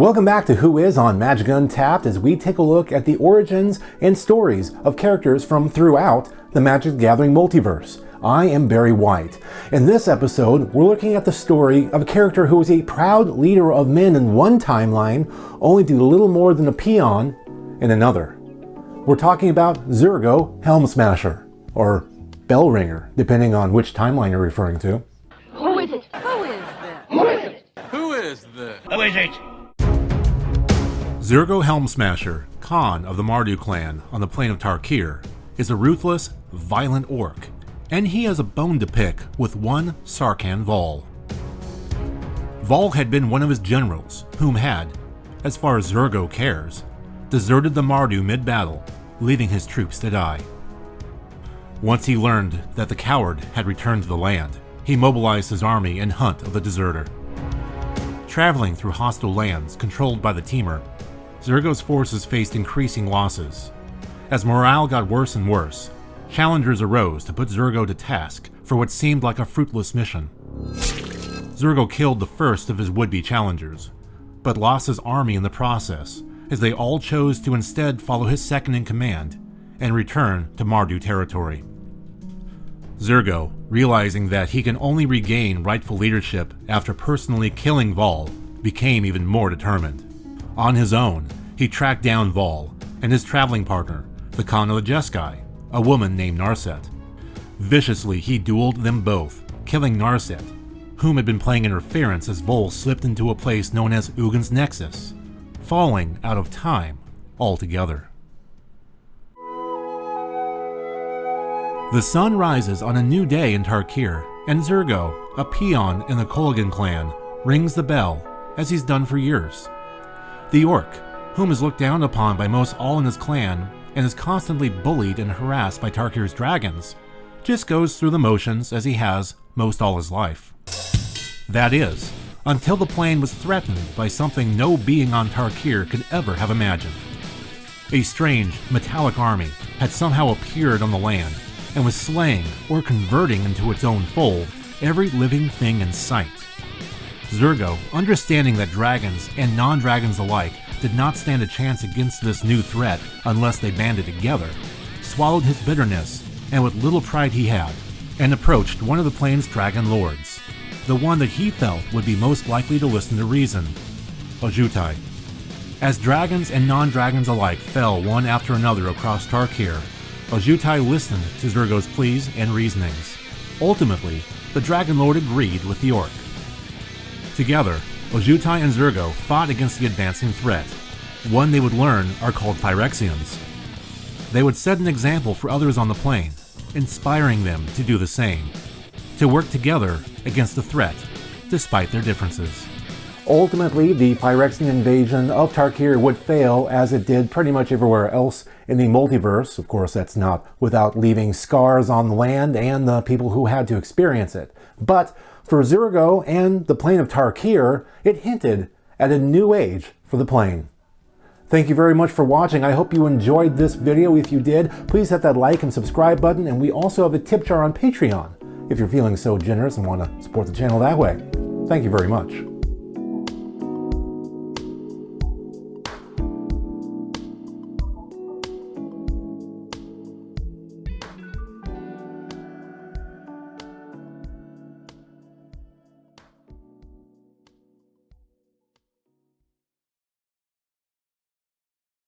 Welcome back to Who Is on Magic Untapped as we take a look at the origins and stories of characters from throughout the Magic the Gathering multiverse. I am Barry White. In this episode, we're looking at the story of a character who was a proud leader of men in one timeline, only to little more than a peon in another. We're talking about Zurgo Helmsmasher, or Bell Ringer, depending on which timeline you're referring to. Who is it? Who is this? Who is it? Who is this? Who is it? Zurgo Helmsmasher, Khan of the Mardu clan on the plane of Tarkir, is a ruthless, violent orc, and he has a bone to pick with one Sarkhan Vol. Vol had been one of his generals, whom had, as far as Zurgo cares, deserted the Mardu mid-battle, leaving his troops to die. Once he learned that the coward had returned to the land, he mobilized his army in hunt of the deserter. Traveling through hostile lands controlled by the Temur, Zurgo's forces faced increasing losses. As morale got worse and worse, challengers arose to put Zurgo to task for what seemed like a fruitless mission. Zurgo killed the first of his would-be challengers, but lost his army in the process, as they all chose to instead follow his second-in-command and return to Mardu territory. Zurgo, realizing that he can only regain rightful leadership after personally killing Vol, became even more determined. On his own, he tracked down Vol and his traveling partner, the Khan of the Jeskai, a woman named Narset. Viciously, he dueled them both, killing Narset, whom had been playing interference as Vol slipped into a place known as Ugin's Nexus, falling out of time altogether. The sun rises on a new day in Tarkir, and Zurgo, a peon in the Kolaghan clan, rings the bell, as he's done for years. The orc, whom is looked down upon by most all in his clan and is constantly bullied and harassed by Tarkir's dragons, just goes through the motions as he has most all his life. That is, until the plane was threatened by something no being on Tarkir could ever have imagined. A strange, metallic army had somehow appeared on the land and was slaying or converting into its own fold every living thing in sight. Zurgo, understanding that dragons and non-dragons alike did not stand a chance against this new threat unless they banded together, swallowed his bitterness and what little pride he had, and approached one of the plane's dragon lords, the one that he felt would be most likely to listen to reason, Ojutai. As dragons and non-dragons alike fell one after another across Tarkir, Ojutai listened to Zurgo's pleas and reasonings. Ultimately, the dragon lord agreed with the orc. Together, Ojutai and Zurgo fought against the advancing threat, one they would learn are called Phyrexians. They would set an example for others on the plane, inspiring them to do the same, to work together against the threat, despite their differences. Ultimately, the Phyrexian invasion of Tarkir would fail as it did pretty much everywhere else in the multiverse. Of course, that's not without leaving scars on the land and the people who had to experience it. But for Zurgo and the plane of Tarkir, it hinted at a new age for the plane. Thank you very much for watching. I hope you enjoyed this video. If you did, please hit that like and subscribe button. And we also have a tip jar on Patreon if you're feeling so generous and want to support the channel that way. Thank you very much.